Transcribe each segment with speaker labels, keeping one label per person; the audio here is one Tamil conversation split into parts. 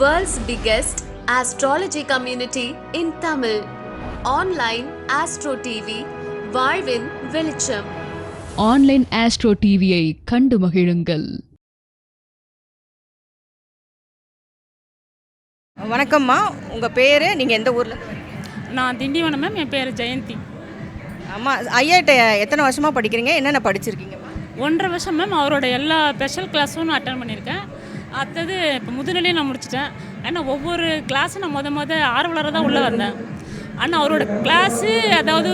Speaker 1: World's biggest astrology community in Tamil. Online Astro TV, வாழ்வின் வெளிச்சம்.
Speaker 2: ஆன்லைன் ஆஸ்ட்ரோ டிவியை கண்டு மகிழுங்கள்.
Speaker 3: வணக்கம்மா, உங்கள் பேர், நீங்கள் எந்த ஊரில்?
Speaker 4: நான் திண்டிவனம் மேம். என் பேர் ஜெயந்தி.
Speaker 3: ஆமாம், ஐயாட்ட எத்தனை வருஷமாக படிக்கிறீங்க? என்னென்ன படிச்சிருக்கீங்கம்மா?
Speaker 4: 1.5 வருஷம் மேம். அவரோட எல்லா ஸ்பெஷல் கிளாஸும் நான் அட்டன் பண்ணியிருக்கேன். அடுத்தது இப்போ முதுநிலையை நான் முடிச்சிட்டேன். ஏன்னா ஒவ்வொரு கிளாஸும் நான் முத ஆர்வலராக தான் உள்ளே வந்தேன். ஆனால் அவரோட கிளாஸு அதாவது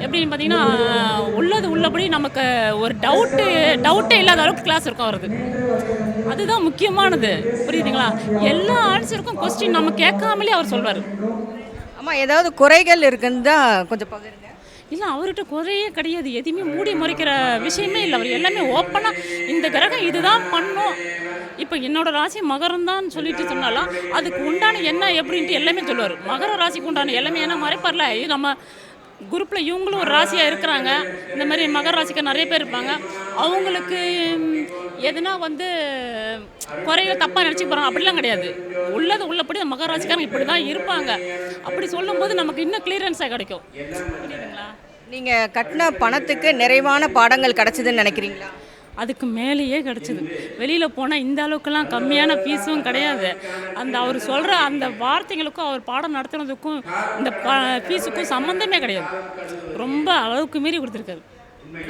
Speaker 4: எப்படின்னு பார்த்தீங்கன்னா உள்ளபடி நமக்கு ஒரு டவுட்டே இல்லாத அளவுக்கு கிளாஸ் இருக்கும் அவருக்கு. அதுதான் முக்கியமானது, புரியுதுங்களா? எல்லா ஆன்சருக்கும் கொஸ்டின் நம்ம கேட்காமலே அவர் சொல்வார்.
Speaker 3: ஆமாம், ஏதாவது குறைகள் இருக்குன்னு தான் கொஞ்சம் பகிருங்க.
Speaker 4: இல்லை, அவர்கிட்ட குறையே கிடையாது. எதுவுமே மூடி முறைக்கிற விஷயமே இல்லை. அவர் எல்லாமே ஓப்பனாக இந்த கிரகம் இதுதான் பண்ணும், இப்போ என்னோட ராசி மகரம் தான் சொல்லிட்டு சொன்னாலும் அதுக்கு உண்டான என்ன எப்படின்ட்டு எல்லாமே சொல்லுவார். மகர ராசிக்கு உண்டான எல்லாமே என்ன மறைப்பார்ல. இது நம்ம குரூப்பில் இவங்களும் ஒரு ராசியாக இருக்கிறாங்க. இந்த மாதிரி மகர ராசிக்கு நிறைய பேர் இருப்பாங்க. அவங்களுக்கு எதுனா குறைய தப்பாக நினச்சி போகிறாங்க, அப்படிலாம் கிடையாது. உள்ளபடி மகர ராசிக்காரங்க இப்படி தான் இருப்பாங்க. அப்படி சொல்லும்போது நமக்கு இன்னும் கிளியரன்ஸாக கிடைக்கும். புரியுதுங்களா?
Speaker 3: நீங்கள் கட்டின பணத்துக்கு நிறைவான பாடங்கள் கிடச்சிதுன்னு நினைக்கிறீங்களா?
Speaker 4: அதுக்கு மேலேயே கிடச்சிது. வெளியில் போனால் இந்த அளவுக்குலாம் கம்மியான ஃபீஸும் கிடையாது. அவர் சொல்கிற அந்த வார்த்தைகளுக்கும் அவர் பாடம் நடத்துனதுக்கும் இந்த ஃபீஸுக்கும் சம்மந்தமே கிடையாது. ரொம்ப அளவுக்கு மீறி கொடுத்துருக்காரு.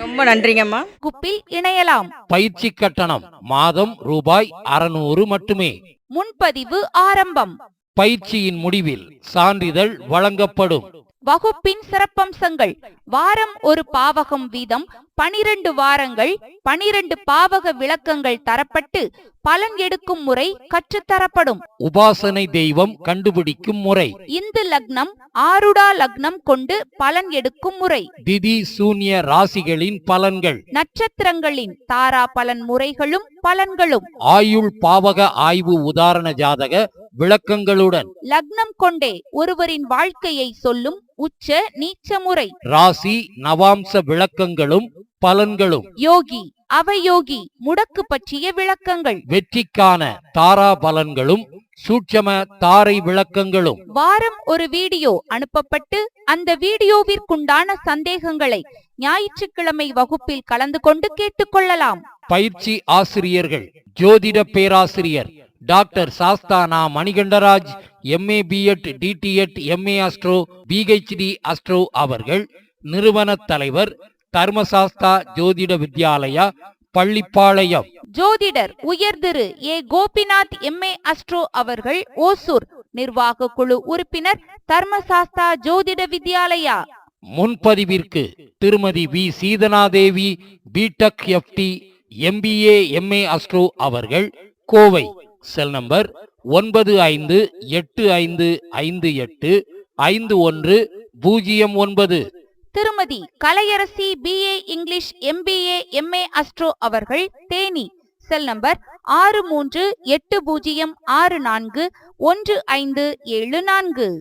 Speaker 3: ரொம்ப நன்றிங்கம்மா.
Speaker 5: குப்பில் இணையலாம்.
Speaker 6: பயிற்சி கட்டணம் மாதம் ரூபாய் 600 மட்டுமே.
Speaker 5: முன்பதிவு ஆரம்பம்.
Speaker 6: பயிற்சியின் முடிவில் சான்றிதழ் வழங்கப்படும்.
Speaker 5: வகுப்பின் சிறப்பம்சங்கள்: வாரம் ஒரு பாவகம் வீதம் 12 வாரங்கள் 12 பாவக விளக்கங்கள் தரப்பட்டு பலன் எடுக்கும் முறை கற்றுத்தரப்படும்.
Speaker 6: உபாசனை தெய்வம் கண்டுபிடிக்கும் முறை.
Speaker 5: இந்து லக்னம் ஆருடா லக்னம் கொண்டு பலன் எடுக்கும் முறை.
Speaker 6: திதி சூன்ய ராசிகளின் பலன்கள்.
Speaker 5: நட்சத்திரங்களின் தாரா பலன் முறைகளும் பலன்களும்.
Speaker 6: ஆயுள் பாவக ஆய்வு உதாரண ஜாதக விளக்கங்களுடன்.
Speaker 5: லக்னம் கொண்டே ஒருவரின் வாழ்க்கையை சொல்லும் உச்ச நீச்ச முறை.
Speaker 6: ராசி நவாம்ச விளக்கங்களும் பலன்களும்.
Speaker 5: யோகி அவயோகி முடக்கு பற்றிய விளக்கங்கள்.
Speaker 6: வெற்றிக்கான தாரா பலன்களும் சூட்சம தாரை விளக்கங்களும்.
Speaker 5: வாரம் ஒரு வீடியோ அனுப்பப்பட்டு அந்த வீடியோவிற்குண்டான சந்தேகங்களை ஞாயிற்றுக்கிழமை வகுப்பில் கலந்து கொண்டு கேட்டுக்கொள்ளலாம்.
Speaker 6: பயிற்சி ஆசிரியர்கள்: ஜோதிட பேராசிரியர் doctor Sasthana Manikandaraj, MA B.Ed DTEd MA astro PhD astro அவர்கள். நிறுவன தலைவர் தர்மசாஸ்தா ஜோதிட வித்யாலயா, பள்ளிப்பாளையம்.
Speaker 5: ஜோதிடர் உயர் Thiru A. Gopinath MA astro அவர்கள், ஓசூர். நிர்வாக குழு உறுப்பினர் தர்மசாஸ்தா ஜோதிட வித்யாலயா.
Speaker 6: முன்பதிவிற்கு Thirumathi V. Seethanadevi, BTech FT MBA MA astro அவர்கள், Kovai. Cell number 958585151009.
Speaker 5: Thirumathi Kalaiyarasi BA English MBA MA astro அவர்கள், தேனி. Cell number 6380641574.